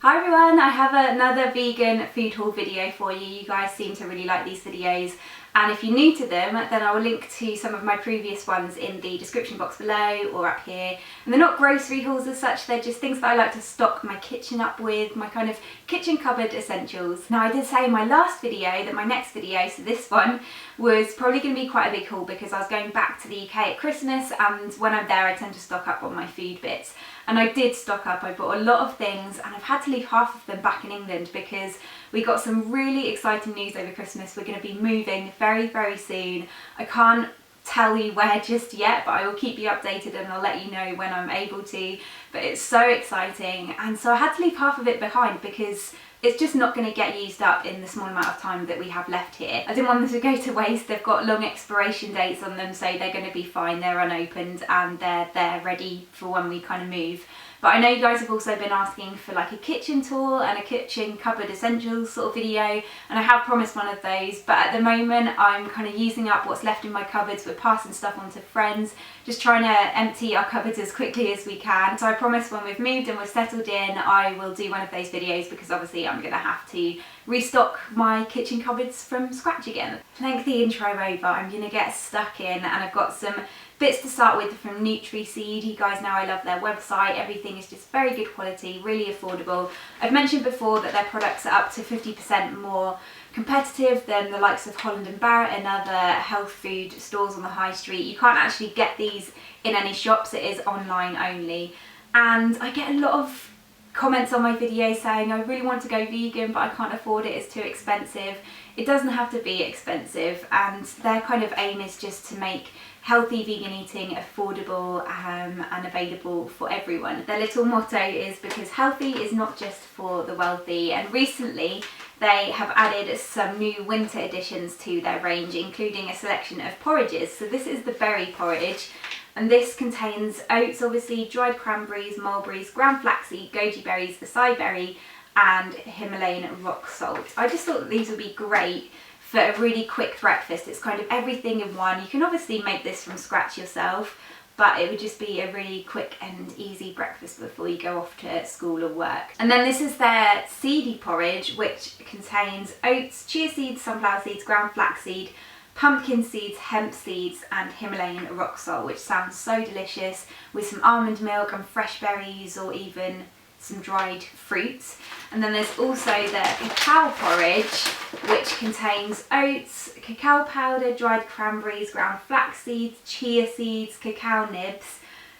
Hi everyone, I have another vegan food haul video for you. You guys seem to really like these videos, and if you're new to them then I will link to some of my previous ones in the description box below or up here. And they're not grocery hauls as such, they're just things that I like to stock my kitchen up with, my kind of kitchen cupboard essentials. Now I did say in my last video that my next video, so this one, was probably going to be quite a big haul because I was going back to the UK at Christmas, and when I'm there I tend to stock up on my food bits. And I did stock up, I bought a lot of things, and I've had to leave half of them back in England because we got some really exciting news over Christmas. We're going to be moving very, very soon. I can't tell you where just yet, but I will keep you updated and I'll let you know when I'm able to. But it's so exciting, and so I had to leave half of it behind because it's just not going to get used up in the small amount of time that we have left here. I didn't want them to go to waste. They've got long expiration dates on them, so they're going to be fine. They're unopened and they're ready for when we kind of move. But I know you guys have also been asking for like a kitchen tour and a kitchen cupboard essentials sort of video, and I have promised one of those, but at the moment I'm kind of using up what's left in my cupboards. We're passing stuff on to friends, just trying to empty our cupboards as quickly as we can. So I promise when we've moved and we're settled in, I will do one of those videos because obviously I'm going to have to restock my kitchen cupboards from scratch again. Lengthy intro over, I'm going to get stuck in, and I've got some bits to start with from NutriSeed. You guys know I love their website. Everything is just very good quality, really affordable. I've mentioned before that their products are up to 50% more competitive than the likes of Holland & Barrett and other health food stores on the high street. You can't actually get these in any shops, it is online only. And I get a lot of comments on my videos saying I really want to go vegan but I can't afford it, it's too expensive. It doesn't have to be expensive, and their kind of aim is just to make healthy vegan eating affordable and available for everyone. Their little motto is because healthy is not just for the wealthy, and recently they have added some new winter additions to their range, including a selection of porridges. So this is the berry porridge, and this contains oats, obviously, dried cranberries, mulberries, ground flaxseed, goji berries, acai berry and Himalayan rock salt. I just thought that these would be great for a really quick breakfast. It's kind of everything in one. You can obviously make this from scratch yourself, but it would just be a really quick and easy breakfast before you go off to school or work. And then this is their seedy porridge, which contains oats, chia seeds, sunflower seeds, ground flaxseed, pumpkin seeds, hemp seeds and Himalayan rock salt, which sounds so delicious with some almond milk and fresh berries or even some dried fruits. And then there's also the cacao porridge, which contains oats, cacao powder, dried cranberries, ground flax seeds, chia seeds, cacao nibs,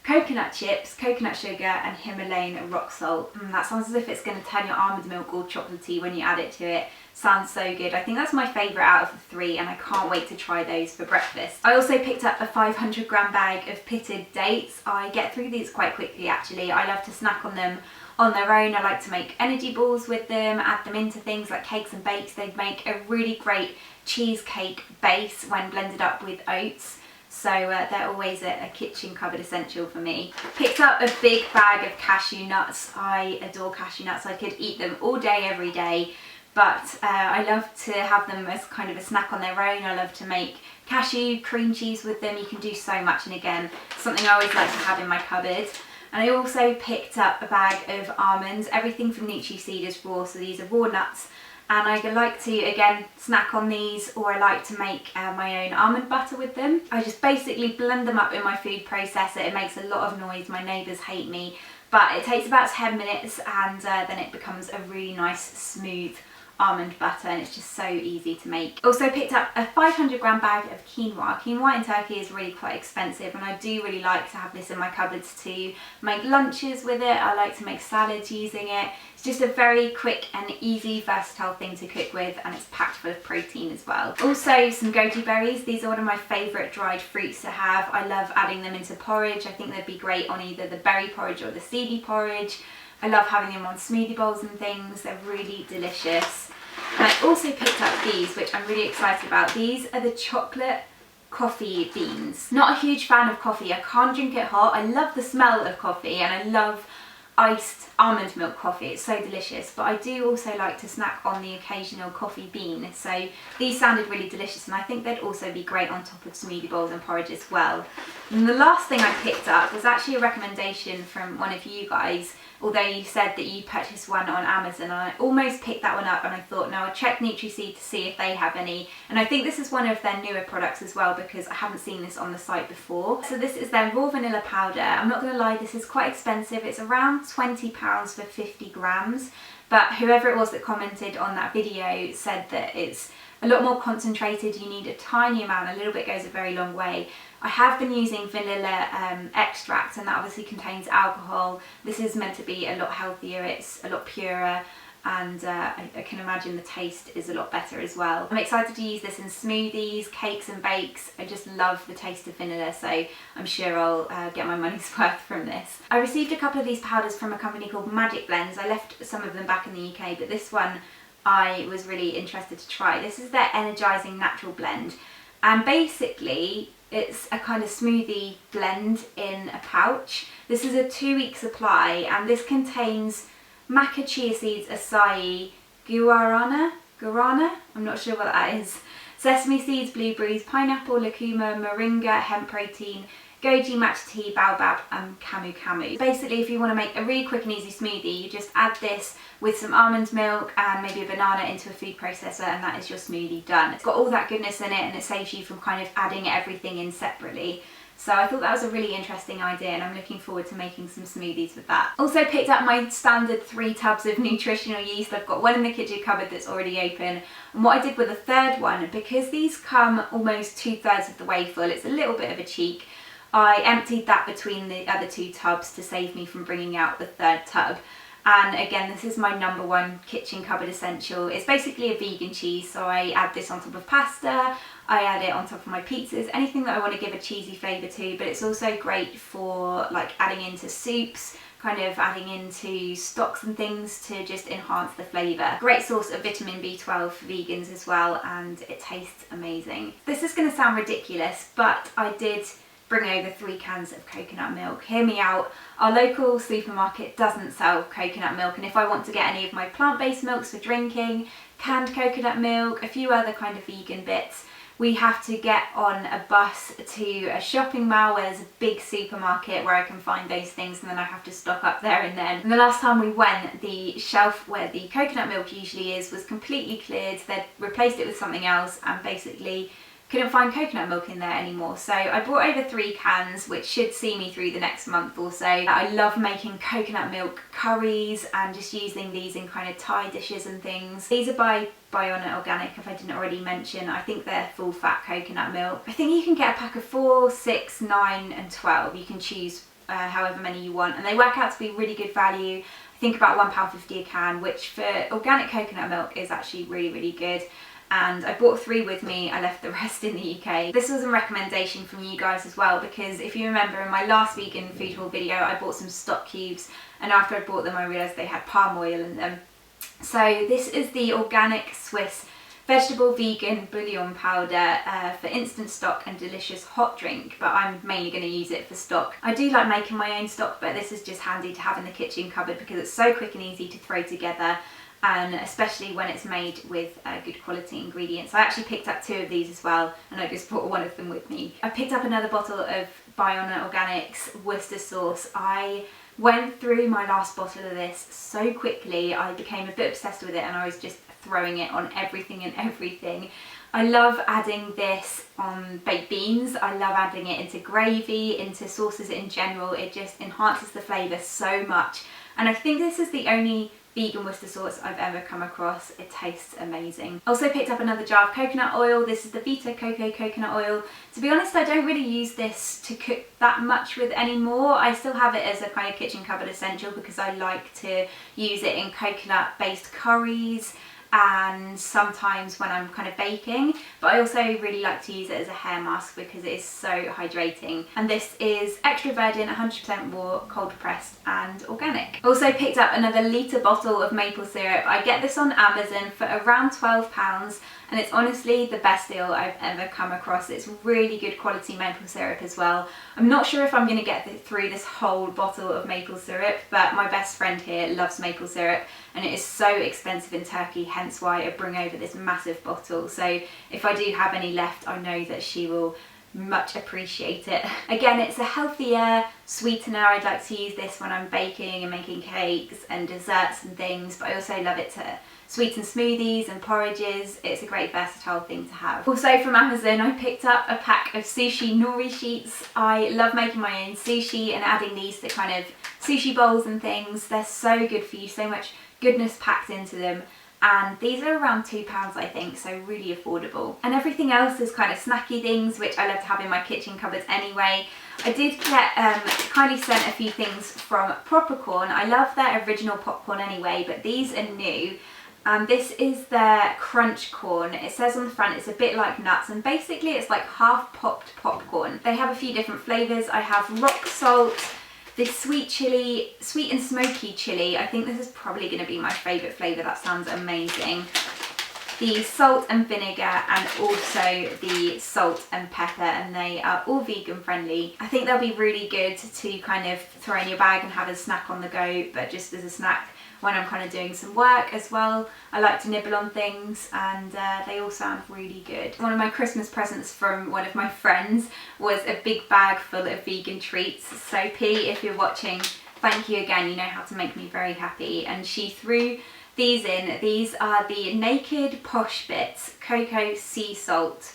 coconut chips, coconut sugar and Himalayan rock salt. That sounds as if it's going to turn your almond milk all chocolatey when you add it to it. Sounds so good. I think that's my favourite out of the three, and I can't wait to try those for breakfast. I also picked up a 500-gram bag of pitted dates. I get through these quite quickly actually. I love to snack on them on their own. I like to make energy balls with them, add them into things like cakes and bakes. They make a really great cheesecake base when blended up with oats. So they're always a kitchen cupboard essential for me. Picked up a big bag of cashew nuts. I adore cashew nuts. I could eat them all day, every day. But I love to have them as kind of a snack on their own. I love to make cashew cream cheese with them. You can do so much, and again, something I always like to have in my cupboard. And I also picked up a bag of almonds. Everything from NutriSeed is raw, so these are raw nuts. And I like to, again, snack on these, or I like to make my own almond butter with them. I just basically blend them up in my food processor. It makes a lot of noise, my neighbours hate me, but it takes about 10 minutes and then it becomes a really nice, smooth almond butter, and it's just so easy to make. Also picked up a 500-gram bag of quinoa. Quinoa in Turkey is really quite expensive, and I do really like to have this in my cupboards to make lunches with it. I like to make salads using it. It's just a very quick and easy, versatile thing to cook with, and it's packed full of protein as well. Also some goji berries. These are one of my favourite dried fruits to have. I love adding them into porridge. I think they'd be great on either the berry porridge or the seedy porridge. I love having them on smoothie bowls and things. They're really delicious. And I also picked up these, which I'm really excited about. These are the chocolate coffee beans. Not a huge fan of coffee. I can't drink it hot. I love the smell of coffee, and I love iced almond milk coffee. It's so delicious, but I do also like to snack on the occasional coffee bean. So these sounded really delicious, and I think they'd also be great on top of smoothie bowls and porridge as well. And the last thing I picked up was actually a recommendation from one of you guys, although you said that you purchased one on Amazon. I almost picked that one up, and I thought, no, I'll check NutriSeed to see if they have any. And I think this is one of their newer products as well, because I haven't seen this on the site before. So this is their raw vanilla powder. I'm not going to lie, this is quite expensive. It's around £20 for 50 grams. But whoever it was that commented on that video said that it's a lot more concentrated. You need a tiny amount. A little bit goes a very long way. I have been using vanilla extract, and that obviously contains alcohol. This is meant to be a lot healthier, it's a lot purer, and I can imagine the taste is a lot better as well. I'm excited to use this in smoothies, cakes and bakes. I just love the taste of vanilla, so I'm sure I'll get my money's worth from this. I received a couple of these powders from a company called Magic Blends. I left some of them back in the UK, but this one I was really interested to try. This is their Energizing Natural Blend, and basically it's a kind of smoothie blend in a pouch. This is a 2-week supply, and this contains maca, chia seeds, acai, guarana, I'm not sure what that is, sesame seeds, blueberries, pineapple, lucuma, moringa, hemp protein, goji, matcha tea, baobab and camu camu. Basically, if you want to make a really quick and easy smoothie, you just add this with some almond milk and maybe a banana into a food processor, and that is your smoothie done. It's got all that goodness in it, and it saves you from kind of adding everything in separately. So I thought that was a really interesting idea, and I'm looking forward to making some smoothies with that. Also picked up my standard 3 tubs of nutritional yeast. I've got one in the kitchen cupboard that's already open, and what I did with the third one, because these come almost 2/3 of the way full, it's a little bit of a cheek, I emptied that between the other 2 tubs to save me from bringing out the third tub. And again, this is my #1 kitchen cupboard essential. It's basically a vegan cheese, so I add this on top of pasta, I add it on top of my pizzas, anything that I want to give a cheesy flavour to, but it's also great for like adding into soups, kind of adding into stocks and things to just enhance the flavour. Great source of vitamin B12 for vegans as well, and it tastes amazing. This is going to sound ridiculous, but I did bring over 3 cans of coconut milk. Hear me out, our local supermarket doesn't sell coconut milk, and if I want to get any of my plant-based milks for drinking, canned coconut milk, a few other kind of vegan bits, we have to get on a bus to a shopping mall where there's a big supermarket where I can find those things, and then I have to stock up there and then. And the last time we went, the shelf where the coconut milk usually is was completely cleared. They'd replaced it with something else, and basically couldn't find coconut milk in there anymore. So I brought over 3 cans, which should see me through the next month or so. I love making coconut milk curries and just using these in kind of Thai dishes and things. These are by Biona Organic, if I didn't already mention. I think they're full fat coconut milk. I think you can get a pack of 4, 6, 9 and 12. You can choose however many you want, and they work out to be really good value. I think about £1.50 a can, which for organic coconut milk is actually really, really good. And I bought 3 with me, I left the rest in the UK. This was a recommendation from you guys as well, because if you remember in my last vegan food haul video, I bought some stock cubes, and after I bought them I realised they had palm oil in them. So this is the organic Swiss vegetable vegan bouillon powder for instant stock and delicious hot drink, but I'm mainly going to use it for stock. I do like making my own stock, but this is just handy to have in the kitchen cupboard because it's so quick and easy to throw together, and especially when it's made with good quality ingredients. I actually picked up 2 of these as well, and I just brought one of them with me. I picked up another bottle of Biona Organics Worcester sauce. I went through my last bottle of this so quickly, I became a bit obsessed with it, and I was just throwing it on everything and everything. I love adding this on baked beans, I love adding it into gravy, into sauces in general. It just enhances the flavour so much, and I think this is the only vegan Worcester sauce I've ever come across. It tastes amazing. Also picked up another jar of coconut oil. This is the Vita Coco coconut oil. To be honest, I don't really use this to cook that much with anymore. I still have it as a kind of kitchen cupboard essential because I like to use it in coconut based curries, and sometimes when I'm kind of baking, but I also really like to use it as a hair mask because it is so hydrating. And this is extra virgin, 100% raw, cold pressed and organic. Also picked up another litre bottle of maple syrup. I get this on Amazon for around £12 and it's honestly the best deal I've ever come across. It's really good quality maple syrup as well. I'm not sure if I'm going to get through this whole bottle of maple syrup, but my best friend here loves maple syrup and it is so expensive in Turkey, hence why I bring over this massive bottle. So if I do have any left, I know that she will much appreciate it. Again, it's a healthier sweetener. I'd like to use this when I'm baking and making cakes and desserts and things, but I also love it to sweeten smoothies and porridges. It's a great versatile thing to have. Also from Amazon, I picked up a pack of sushi nori sheets. I love making my own sushi and adding these to kind of sushi bowls and things. They're so good for you, so much goodness packed into them. And these are around £2 I think, so really affordable. And everything else is kind of snacky things which I love to have in my kitchen cupboards anyway. I did get kindly sent a few things from Popcorn. I love their original popcorn anyway, but these are new. And this is their crunch corn. It says on the front it's a bit like nuts, and basically it's like half popped popcorn. They have a few different flavours. I have rock salt, this sweet chili, sweet and smoky chili. I think this is probably going to be my favourite flavour. That sounds amazing. The salt and vinegar, and also the salt and pepper, and they are all vegan friendly. I think they'll be really good to kind of throw in your bag and have a snack on the go, but just as a snack when I'm kind of doing some work as well. I like to nibble on things, and they all sound really good. One of my Christmas presents from one of my friends was a big bag full of vegan treats. So P, if you're watching, thank you again. You know how to make me very happy. And she threw these in. These are the Naked Posh Bits cocoa sea salt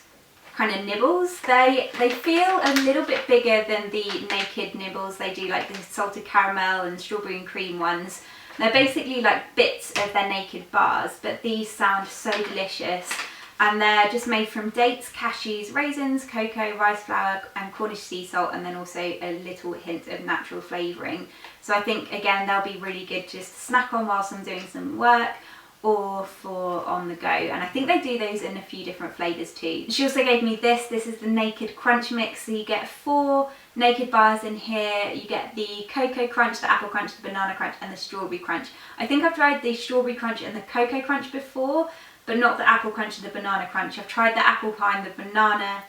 kind of nibbles. They feel a little bit bigger than the Naked nibbles. They do like the salted caramel and strawberry and cream ones. They're basically like bits of their Naked bars, but these sound so delicious. And they're just made from dates, cashews, raisins, cocoa, rice flour and Cornish sea salt, and then also a little hint of natural flavouring. So I think again they'll be really good just to snack on whilst I'm doing some work or for on the go. And I think they do those in a few different flavours too. She also gave me this. This is the Naked Crunch Mix. So you get 4 Naked bars in here. You get the Cocoa Crunch, the Apple Crunch, the Banana Crunch and the Strawberry Crunch. I think I've tried the Strawberry Crunch and the Cocoa Crunch before, but not the Apple Crunch and the Banana Crunch. I've tried the apple pie and the banana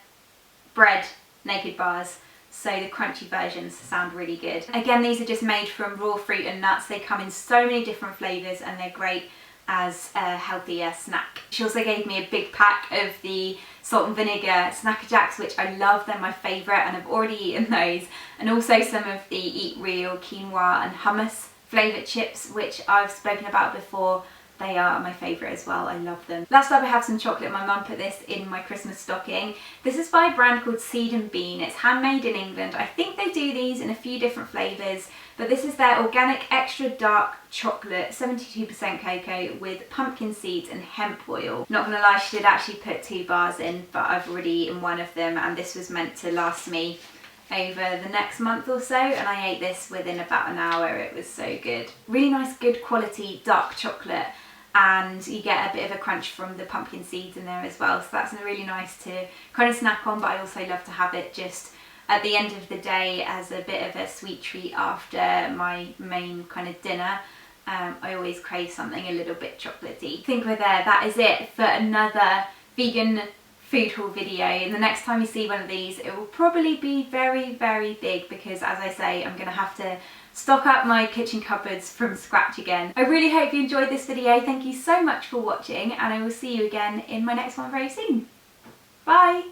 bread Naked bars. So the crunchy versions sound really good. Again, these are just made from raw fruit and nuts. They come in so many different flavours and they're great as a healthier snack. She also gave me a big pack of the salt and vinegar Snacker Jacks, which I love. They're my favourite and I've already eaten those. And also some of the Eat Real quinoa and hummus flavoured chips, which I've spoken about before. They are my favourite as well. I love them. Last up I have some chocolate. My mum put this in my Christmas stocking. This is by a brand called Seed and Bean. It's handmade in England. I think they do these in a few different flavours, but this is their organic extra dark chocolate, 72% cocoa with pumpkin seeds and hemp oil. Not gonna lie, she did actually put 2 bars in, but I've already eaten one of them, and this was meant to last me over the next month or so, and I ate this within about an hour. It was so good. Really nice, good quality dark chocolate, and you get a bit of a crunch from the pumpkin seeds in there as well, so that's really nice to kind of snack on, but I also love to have it just at the end of the day as a bit of a sweet treat after my main kind of dinner. I always crave something a little bit chocolatey. I think we're there. That is it for another vegan food haul video. And the next time you see one of these, it will probably be very, very big, because as I say, I'm going to have to stock up my kitchen cupboards from scratch again. I really hope you enjoyed this video. Thank you so much for watching, and I will see you again in my next one very soon. Bye!